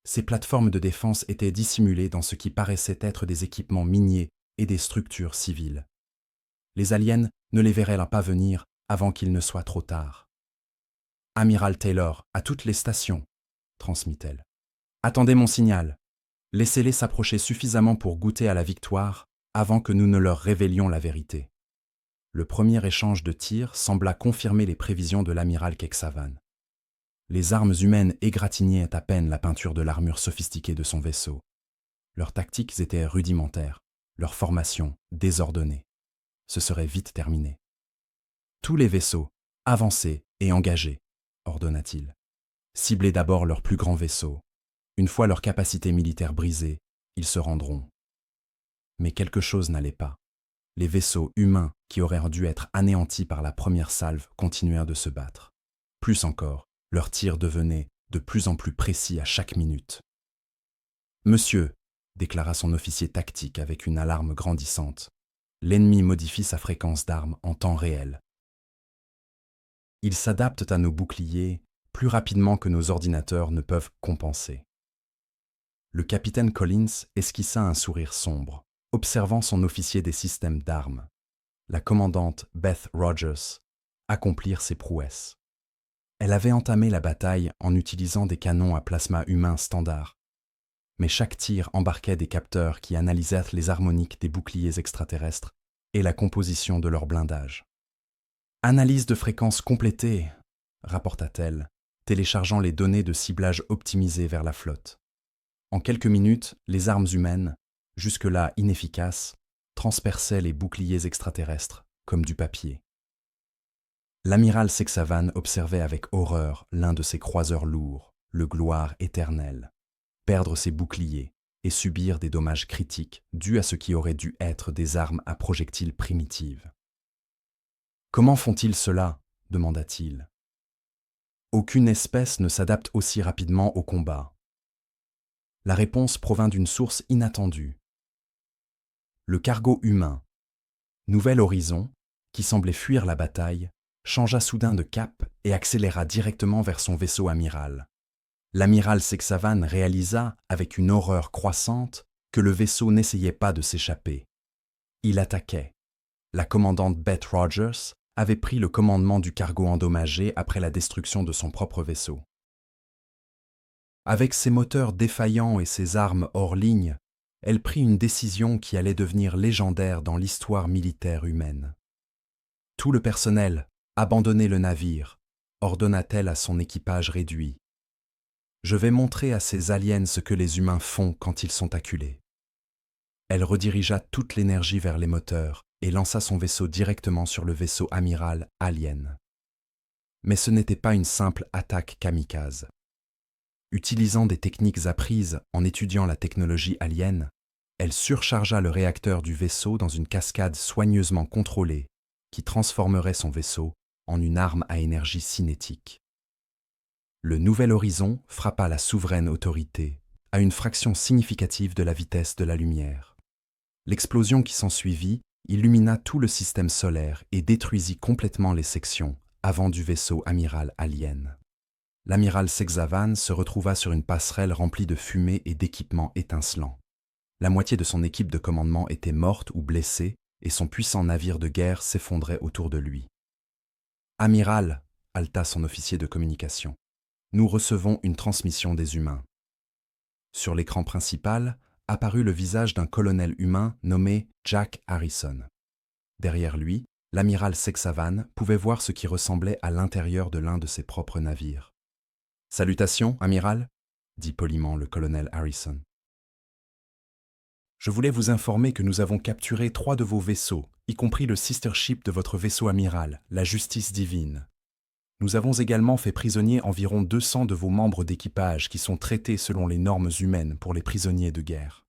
Ces plateformes de défense étaient dissimulées dans ce qui paraissait être des équipements miniers et des structures civiles. Les aliens ne les verraient pas venir avant qu'il ne soit trop tard. « Amiral Taylor, à toutes les stations », transmit-elle. « Attendez mon signal. Laissez-les s'approcher suffisamment pour goûter à la victoire avant que nous ne leur révélions la vérité. » Le premier échange de tirs sembla confirmer les prévisions de l'amiral Seksavan. Les armes humaines égratignaient à peine la peinture de l'armure sophistiquée de son vaisseau. Leurs tactiques étaient rudimentaires, leur formation désordonnée. Ce serait vite terminé. « Tous les vaisseaux, avancés et engagés », ordonna-t-il. « Ciblez d'abord leurs plus grands vaisseaux. Une fois leur capacité militaire brisée, ils se rendront. » Mais quelque chose n'allait pas. Les vaisseaux humains qui auraient dû être anéantis par la première salve continuèrent de se battre. Plus encore, leurs tirs devenaient de plus en plus précis à chaque minute. « Monsieur », déclara son officier tactique avec une alarme grandissante, « l'ennemi modifie sa fréquence d'armes en temps réel. Ils s'adaptent à nos boucliers plus rapidement que nos ordinateurs ne peuvent compenser. » Le capitaine Collins esquissa un sourire sombre, observant son officier des systèmes d'armes, la commandante Beth Rogers, accomplir ses prouesses. Elle avait entamé la bataille en utilisant des canons à plasma humain standard, mais chaque tir embarquait des capteurs qui analysèrent les harmoniques des boucliers extraterrestres et la composition de leur blindage. « Analyse de fréquence complétée », rapporta-t-elle, téléchargeant les données de ciblage optimisées vers la flotte. En quelques minutes, les armes humaines, jusque-là inefficaces, transperçaient les boucliers extraterrestres comme du papier. L'amiral Seksavan observait avec horreur l'un de ses croiseurs lourds, le Gloire éternel, perdre ses boucliers et subir des dommages critiques dus à ce qui aurait dû être des armes à projectiles primitives. « Comment font-ils cela ?» demanda-t-il. « Aucune espèce ne s'adapte aussi rapidement au combat. » La réponse provint d'une source inattendue. Le cargo humain, Nouvel Horizon, qui semblait fuir la bataille, changea soudain de cap et accéléra directement vers son vaisseau amiral. L'amiral Sexavan réalisa, avec une horreur croissante, que le vaisseau n'essayait pas de s'échapper. Il attaquait. La commandante Beth Rogers avait pris le commandement du cargo endommagé après la destruction de son propre vaisseau. Avec ses moteurs défaillants et ses armes hors ligne, elle prit une décision qui allait devenir légendaire dans l'histoire militaire humaine. Tout le personnel, abandonnez le navire, ordonna-t-elle à son équipage réduit. Je vais montrer à ces aliens ce que les humains font quand ils sont acculés. Elle redirigea toute l'énergie vers les moteurs et lança son vaisseau directement sur le vaisseau amiral Alien. Mais ce n'était pas une simple attaque kamikaze. Utilisant des techniques apprises en étudiant la technologie alien, elle surchargea le réacteur du vaisseau dans une cascade soigneusement contrôlée qui transformerait son vaisseau en une arme à énergie cinétique. Le Nouvel Horizon frappa la souveraine autorité à une fraction significative de la vitesse de la lumière. L'explosion qui s'ensuivit illumina tout le système solaire et détruisit complètement les sections avant du vaisseau amiral Alien. L'amiral Sexavan se retrouva sur une passerelle remplie de fumée et d'équipements étincelants. La moitié de son équipe de commandement était morte ou blessée et son puissant navire de guerre s'effondrait autour de lui. « Amiral » haleta son officier de communication. « Nous recevons une transmission des humains. » Sur l'écran principal apparut le visage d'un colonel humain nommé Jack Harrison. Derrière lui, l'amiral Sexavan pouvait voir ce qui ressemblait à l'intérieur de l'un de ses propres navires. « Salutations, amiral » dit poliment le colonel Harrison. « Je voulais vous informer que nous avons capturé 3 de vos vaisseaux, y compris le sister ship de votre vaisseau amiral, la Justice Divine. Nous avons également fait prisonnier environ 200 de vos membres d'équipage qui sont traités selon les normes humaines pour les prisonniers de guerre. »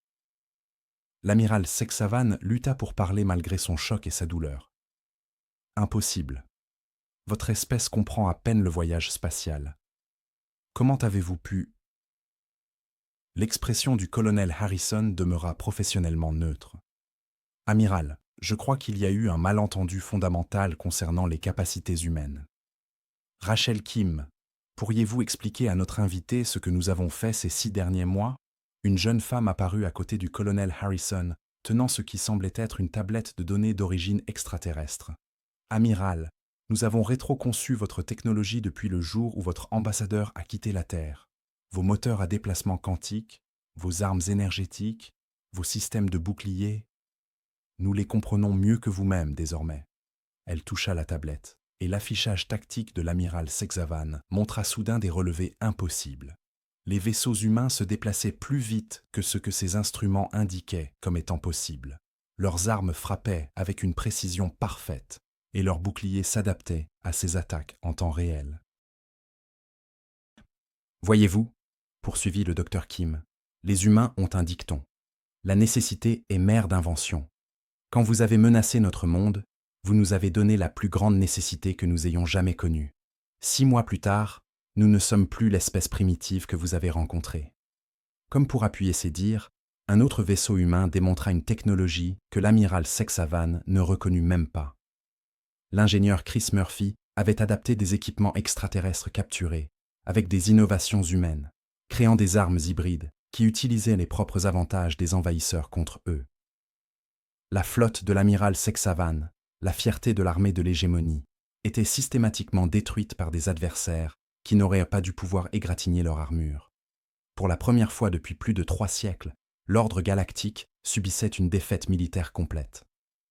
L'amiral Sexavan lutta pour parler malgré son choc et sa douleur. « Impossible. Votre espèce comprend à peine le voyage spatial. Comment avez-vous pu… » L'expression du colonel Harrison demeura professionnellement neutre. « Amiral, je crois qu'il y a eu un malentendu fondamental concernant les capacités humaines. Rachel Kim, pourriez-vous expliquer à notre invité ce que nous avons fait ces 6 derniers mois ?» Une jeune femme apparut à côté du colonel Harrison, tenant ce qui semblait être une tablette de données d'origine extraterrestre. « Amiral, nous avons rétroconçu votre technologie depuis le jour où votre ambassadeur a quitté la Terre. Vos moteurs à déplacement quantique, vos armes énergétiques, vos systèmes de boucliers. Nous les comprenons mieux que vous-même désormais. » Elle toucha la tablette, et l'affichage tactique de l'amiral Sexavan montra soudain des relevés impossibles. Les vaisseaux humains se déplaçaient plus vite que ce que ces instruments indiquaient comme étant possible. Leurs armes frappaient avec une précision parfaite, et leurs boucliers s'adaptaient à ces attaques en temps réel. « Voyez-vous, » poursuivit le docteur Kim, « les humains ont un dicton. La nécessité est mère d'invention. Quand vous avez menacé notre monde, vous nous avez donné la plus grande nécessité que nous ayons jamais connue. 6 mois plus tard, nous ne sommes plus l'espèce primitive que vous avez rencontrée. » Comme pour appuyer ses dires, un autre vaisseau humain démontra une technologie que l'amiral Sexavan ne reconnut même pas. L'ingénieur Chris Murphy avait adapté des équipements extraterrestres capturés, avec des innovations humaines, créant des armes hybrides qui utilisaient les propres avantages des envahisseurs contre eux. La flotte de l'amiral Sexavan, la fierté de l'armée de l'hégémonie, était systématiquement détruite par des adversaires qui n'auraient pas dû pouvoir égratigner leur armure. Pour la première fois depuis plus de 3 siècles, l'ordre galactique subissait une défaite militaire complète.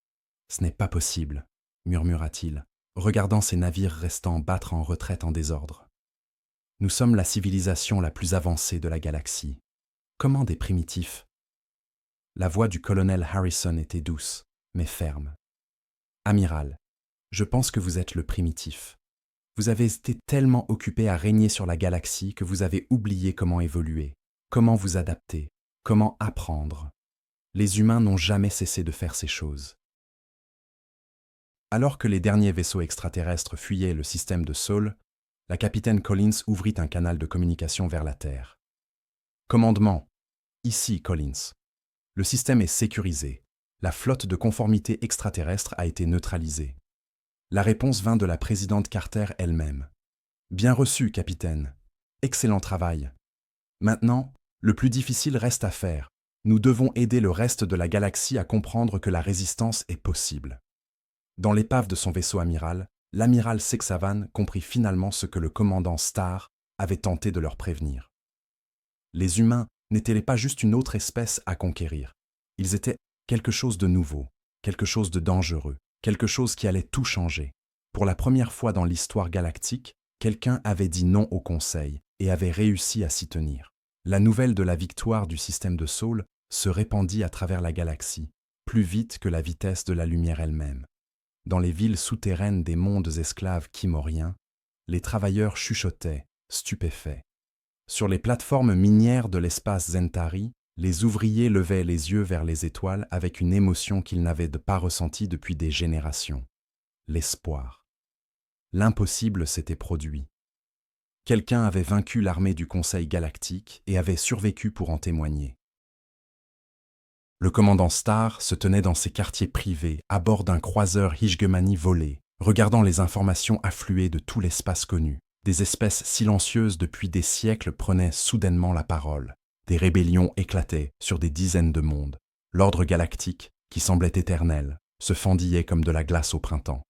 « Ce n'est pas possible », murmura-t-il, regardant ses navires restants battre en retraite en désordre. « Nous sommes la civilisation la plus avancée de la galaxie. Comment des primitifs ?» La voix du colonel Harrison était douce, mais ferme. « Amiral, je pense que vous êtes le primitif. Vous avez été tellement occupé à régner sur la galaxie que vous avez oublié comment évoluer, comment vous adapter, comment apprendre. Les humains n'ont jamais cessé de faire ces choses. » Alors que les derniers vaisseaux extraterrestres fuyaient le système de Sol, la capitaine Collins ouvrit un canal de communication vers la Terre. « Commandement, Ici, Collins. Le système est sécurisé. La flotte de conformité extraterrestre a été neutralisée. La réponse vint de la présidente Carter elle-même. Bien reçu, capitaine. Excellent travail. Maintenant, le plus difficile reste à faire. Nous devons aider le reste de la galaxie à comprendre que la résistance est possible. Dans l'épave de son vaisseau amiral, l'amiral Sexavan comprit finalement ce que le commandant Starr avait tenté de leur prévenir. Les humains n'étaient pas juste une autre espèce à conquérir. Ils étaient quelque chose de nouveau, quelque chose de dangereux, quelque chose qui allait tout changer. Pour la première fois dans l'histoire galactique, quelqu'un avait dit non au Conseil et avait réussi à s'y tenir. La nouvelle de la victoire du système de Saul se répandit à travers la galaxie, plus vite que la vitesse de la lumière elle-même. Dans les villes souterraines des mondes esclaves kimoriens, les travailleurs chuchotaient, stupéfaits. Sur les plateformes minières de l'espace Zentari, les ouvriers levaient les yeux vers les étoiles avec une émotion qu'ils n'avaient pas ressentie depuis des générations. L'espoir. L'impossible s'était produit. Quelqu'un avait vaincu l'armée du Conseil galactique et avait survécu pour en témoigner. Le commandant Starr se tenait dans ses quartiers privés, à bord d'un croiseur Hishgemani volé, regardant les informations affluer de tout l'espace connu. Des espèces silencieuses depuis des siècles prenaient soudainement la parole. Des rébellions éclataient sur des dizaines de mondes. L'ordre galactique, qui semblait éternel, se fendillait comme de la glace au printemps.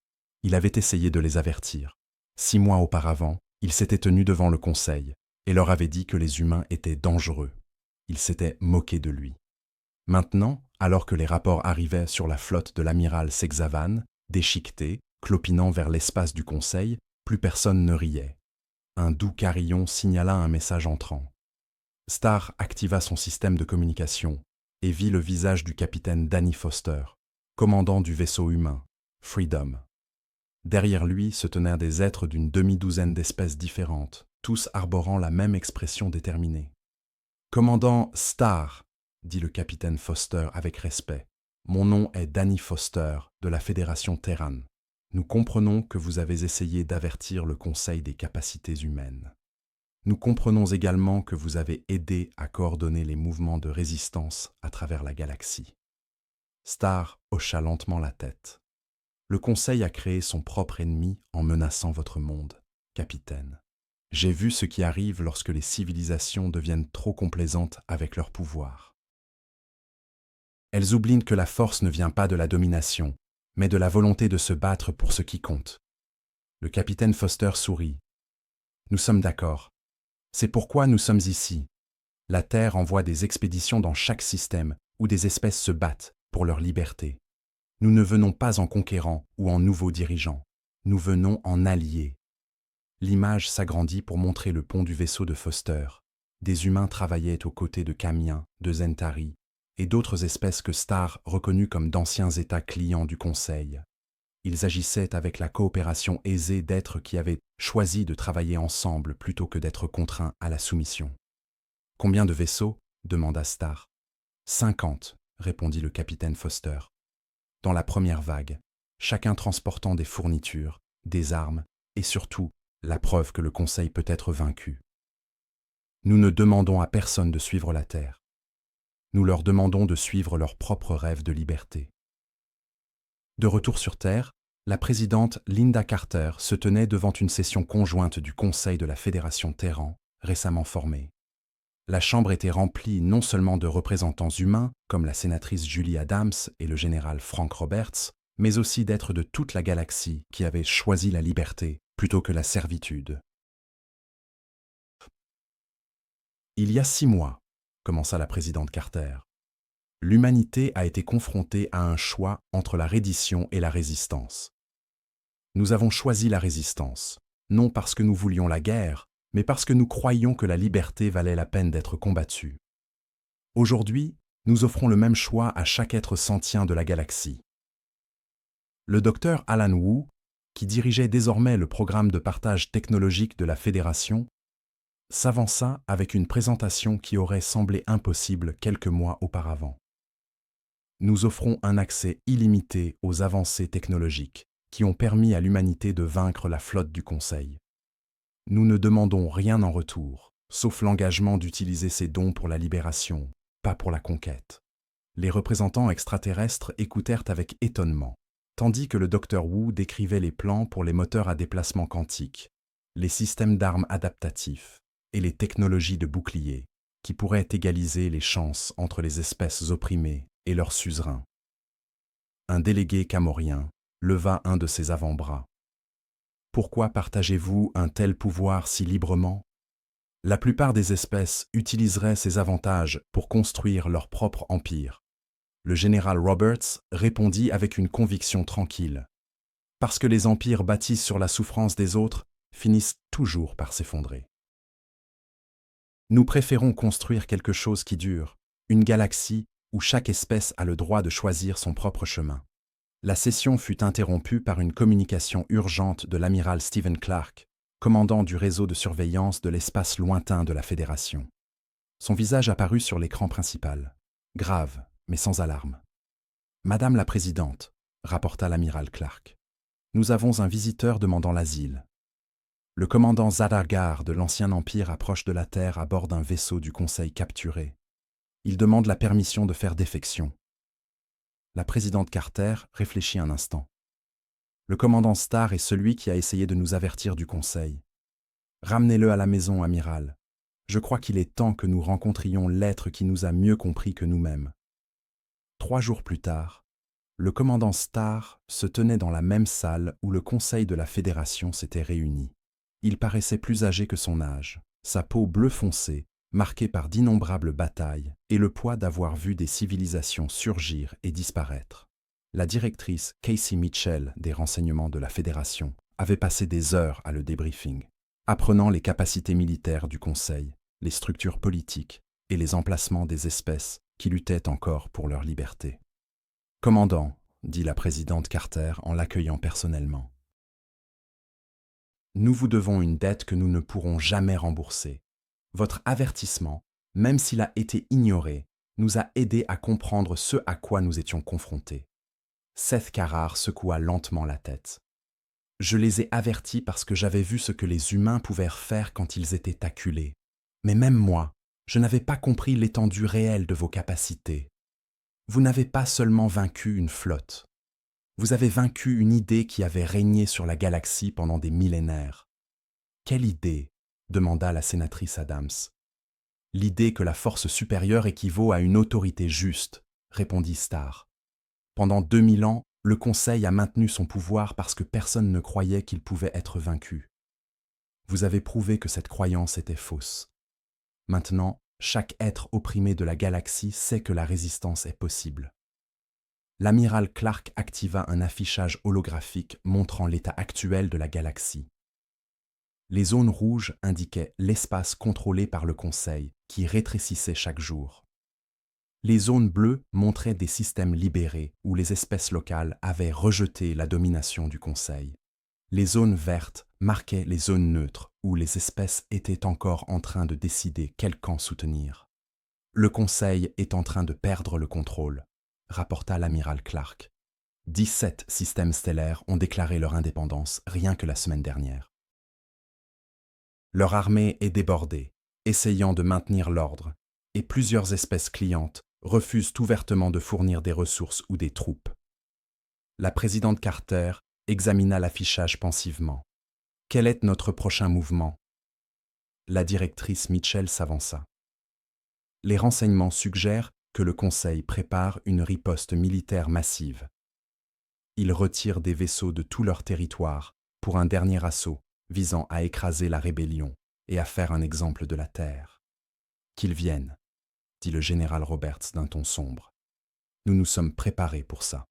Il avait essayé de les avertir. 6 mois auparavant, il s'était tenu devant le Conseil et leur avait dit que les humains étaient dangereux. Il s'était moqué de lui. Maintenant, alors que les rapports arrivaient sur la flotte de l'amiral Sexavan, déchiquetée, clopinant vers l'espace du Conseil, plus personne ne riait. Un doux carillon signala un message entrant. Starr activa son système de communication et vit le visage du capitaine Danny Foster, commandant du vaisseau humain, Freedom. Derrière lui se tenaient des êtres d'une demi-douzaine d'espèces différentes, tous arborant la même expression déterminée. « Commandant Starr », dit le capitaine Foster avec respect, « mon nom est Danny Foster, de la Fédération Terran. Nous comprenons que vous avez essayé d'avertir le Conseil des capacités humaines. Nous comprenons également que vous avez aidé à coordonner les mouvements de résistance à travers la galaxie. » Starr hocha lentement la tête. « Le Conseil a créé son propre ennemi en menaçant votre monde, capitaine. J'ai vu ce qui arrive lorsque les civilisations deviennent trop complaisantes avec leur pouvoir. Elles oublient que la force ne vient pas de la domination, mais de la volonté de se battre pour ce qui compte. » Le capitaine Foster sourit. « Nous sommes d'accord. C'est pourquoi nous sommes ici. La Terre envoie des expéditions dans chaque système où des espèces se battent pour leur liberté. Nous ne venons pas en conquérants ou en nouveaux dirigeants. Nous venons en alliés. » L'image s'agrandit pour montrer le pont du vaisseau de Foster. Des humains travaillaient aux côtés de Camiens, de Zentari et d'autres espèces que Starr reconnut comme d'anciens États clients du Conseil. Ils agissaient avec la coopération aisée d'êtres qui avaient choisi de travailler ensemble plutôt que d'être contraints à la soumission. « Combien de vaisseaux » demanda Starr. « 50, répondit le capitaine Foster. Dans la première vague, chacun transportant des fournitures, des armes et surtout la preuve que le Conseil peut être vaincu. Nous ne demandons à personne de suivre la Terre. Nous leur demandons de suivre leurs propres rêves de liberté. » De retour sur Terre, la présidente Lynda Carter se tenait devant une session conjointe du Conseil de la Fédération Terran, récemment formée. La chambre était remplie non seulement de représentants humains, comme la sénatrice Julie Adams et le général Frank Roberts, mais aussi d'êtres de toute la galaxie qui avaient choisi la liberté plutôt que la servitude. « Il y a 6 mois, commença la présidente Carter, l'humanité a été confrontée à un choix entre la reddition et la résistance. Nous avons choisi la résistance, non parce que nous voulions la guerre, mais parce que nous croyions que la liberté valait la peine d'être combattue. Aujourd'hui, nous offrons le même choix à chaque être sentient de la galaxie. » Le docteur Alan Wu, qui dirigeait désormais le programme de partage technologique de la Fédération, s'avança avec une présentation qui aurait semblé impossible quelques mois auparavant. Nous offrons un accès illimité aux avancées technologiques qui ont permis à l'humanité de vaincre la flotte du Conseil. Nous ne demandons rien en retour, sauf l'engagement d'utiliser ces dons pour la libération, pas pour la conquête. Les représentants extraterrestres écoutèrent avec étonnement, tandis que le docteur Wu décrivait les plans pour les moteurs à déplacement quantique, les systèmes d'armes adaptatifs et les technologies de boucliers qui pourraient égaliser les chances entre les espèces opprimées et leurs suzerains. Un délégué camorien leva un de ses avant-bras. « Pourquoi partagez-vous un tel pouvoir si librement ? La plupart des espèces utiliseraient ces avantages pour construire leur propre empire. » Le général Roberts répondit avec une conviction tranquille. « Parce que les empires bâtis sur la souffrance des autres finissent toujours par s'effondrer. Nous préférons construire quelque chose qui dure, une galaxie où chaque espèce a le droit de choisir son propre chemin. » La session fut interrompue par une communication urgente de l'amiral Stephen Clark, commandant du réseau de surveillance de l'espace lointain de la Fédération. Son visage apparut sur l'écran principal, grave, mais sans alarme. « Madame la Présidente, » rapporta l'amiral Clark, « nous avons un visiteur demandant l'asile. Le commandant Zadagar de l'Ancien Empire approche de la Terre à bord d'un vaisseau du Conseil capturé. Il demande la permission de faire défection. » La présidente Carter réfléchit un instant. « Le commandant Starr est celui qui a essayé de nous avertir du Conseil. Ramenez-le à la maison, amiral. Je crois qu'il est temps que nous rencontrions l'être qui nous a mieux compris que nous-mêmes. » 3 jours plus tard, le commandant Starr se tenait dans la même salle où le Conseil de la Fédération s'était réuni. Il paraissait plus âgé que son âge, sa peau bleu foncé, marquée par d'innombrables batailles et le poids d'avoir vu des civilisations surgir et disparaître. La directrice Casey Mitchell des renseignements de la Fédération avait passé des heures à le débriefing, apprenant les capacités militaires du Conseil, les structures politiques et les emplacements des espèces qui luttaient encore pour leur liberté. « Commandant, » dit la présidente Carter en l'accueillant personnellement, « nous vous devons une dette que nous ne pourrons jamais rembourser. Votre avertissement, même s'il a été ignoré, nous a aidés à comprendre ce à quoi nous étions confrontés. » Seth Carrar secoua lentement la tête. « Je les ai avertis parce que j'avais vu ce que les humains pouvaient faire quand ils étaient acculés. Mais même moi, je n'avais pas compris l'étendue réelle de vos capacités. Vous n'avez pas seulement vaincu une flotte. Vous avez vaincu une idée qui avait régné sur la galaxie pendant des millénaires. » « Quelle idée ?» demanda la sénatrice Adams. « L'idée que la force supérieure équivaut à une autorité juste, » répondit Starr. « Pendant 2000 ans, le Conseil a maintenu son pouvoir parce que personne ne croyait qu'il pouvait être vaincu. Vous avez prouvé que cette croyance était fausse. Maintenant, chaque être opprimé de la galaxie sait que la résistance est possible. » L'amiral Clark activa un affichage holographique montrant l'état actuel de la galaxie. Les zones rouges indiquaient l'espace contrôlé par le Conseil, qui rétrécissait chaque jour. Les zones bleues montraient des systèmes libérés où les espèces locales avaient rejeté la domination du Conseil. Les zones vertes marquaient les zones neutres où les espèces étaient encore en train de décider quel camp soutenir. « Le Conseil est en train de perdre le contrôle », rapporta l'amiral Clark. 17 systèmes stellaires ont déclaré leur indépendance rien que la semaine dernière. Leur armée est débordée, essayant de maintenir l'ordre, et plusieurs espèces clientes refusent ouvertement de fournir des ressources ou des troupes. La présidente Carter examina l'affichage pensivement. « Quel est notre prochain mouvement ?» La directrice Mitchell s'avança. « Les renseignements suggèrent que le Conseil prépare une riposte militaire massive. Ils retirent des vaisseaux de tout leur territoire pour un dernier assaut visant à écraser la rébellion et à faire un exemple de la Terre. Qu'ils viennent, » dit le général Roberts d'un ton sombre. « Nous nous sommes préparés pour ça. »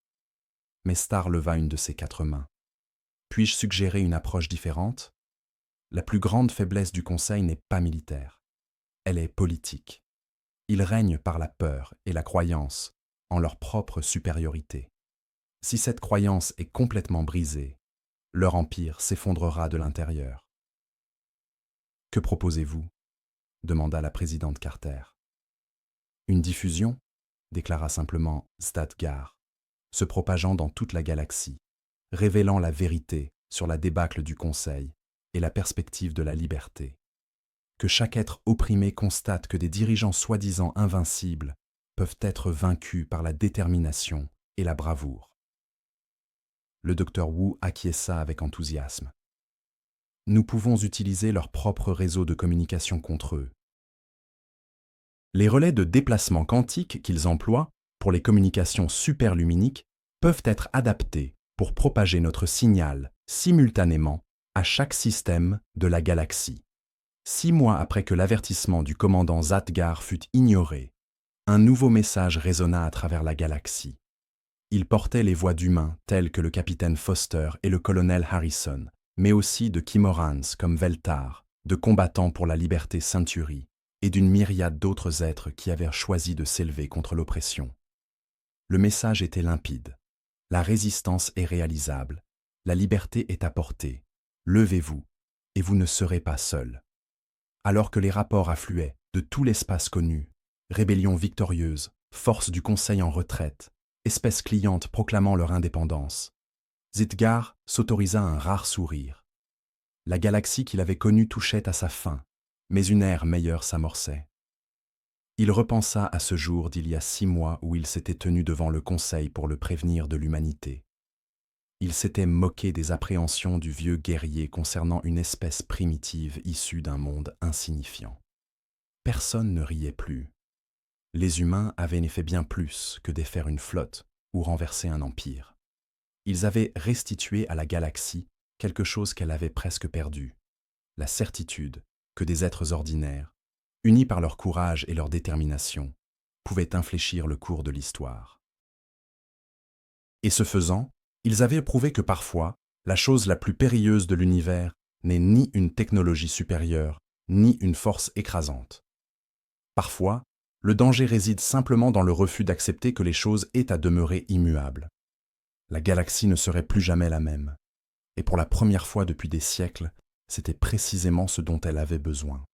Mais Starr leva une de ses 4 mains. « Puis-je suggérer une approche différente ? La plus grande faiblesse du Conseil n'est pas militaire. Elle est politique. Ils règnent par la peur et la croyance en leur propre supériorité. Si cette croyance est complètement brisée, leur empire s'effondrera de l'intérieur. »« Que proposez-vous » demanda la présidente Carter. « Une diffusion » déclara simplement Zdagar, se propageant dans toute la galaxie, révélant la vérité sur la débâcle du Conseil et la perspective de la liberté. Que chaque être opprimé constate que des dirigeants soi-disant invincibles peuvent être vaincus par la détermination et la bravoure. Le docteur Wu acquiesça avec enthousiasme. Nous pouvons utiliser leur propre réseau de communication contre eux. Les relais de déplacement quantique qu'ils emploient pour les communications superluminiques peuvent être adaptés pour propager notre signal simultanément à chaque système de la galaxie. 6 mois après que l'avertissement du commandant Zadgar fut ignoré, un nouveau message résonna à travers la galaxie. Il portait les voix d'humains tels que le capitaine Foster et le colonel Harrison, mais aussi de Kimorans comme Veltar, de combattants pour la liberté Century, et d'une myriade d'autres êtres qui avaient choisi de s'élever contre l'oppression. Le message était limpide. La résistance est réalisable. La liberté est à portée. Levez-vous, et vous ne serez pas seuls. Alors que les rapports affluaient de tout l'espace connu, rébellion victorieuse, force du Conseil en retraite, espèces clientes proclamant leur indépendance, Zadgar s'autorisa un rare sourire. La galaxie qu'il avait connue touchait à sa fin, mais une ère meilleure s'amorçait. Il repensa à ce jour d'il y a 6 mois où il s'était tenu devant le Conseil pour le prévenir de l'humanité. Il s'était moqué des appréhensions du vieux guerrier concernant une espèce primitive issue d'un monde insignifiant. Personne ne riait plus. Les humains avaient en effet bien plus que défaire une flotte ou renverser un empire. Ils avaient restitué à la galaxie quelque chose qu'elle avait presque perdu, la certitude que des êtres ordinaires, unis par leur courage et leur détermination, pouvaient infléchir le cours de l'histoire. Et ce faisant, ils avaient prouvé que parfois, la chose la plus périlleuse de l'univers n'est ni une technologie supérieure, ni une force écrasante. Parfois, le danger réside simplement dans le refus d'accepter que les choses aient à demeurer immuables. La galaxie ne serait plus jamais la même. Et pour la première fois depuis des siècles, c'était précisément ce dont elle avait besoin.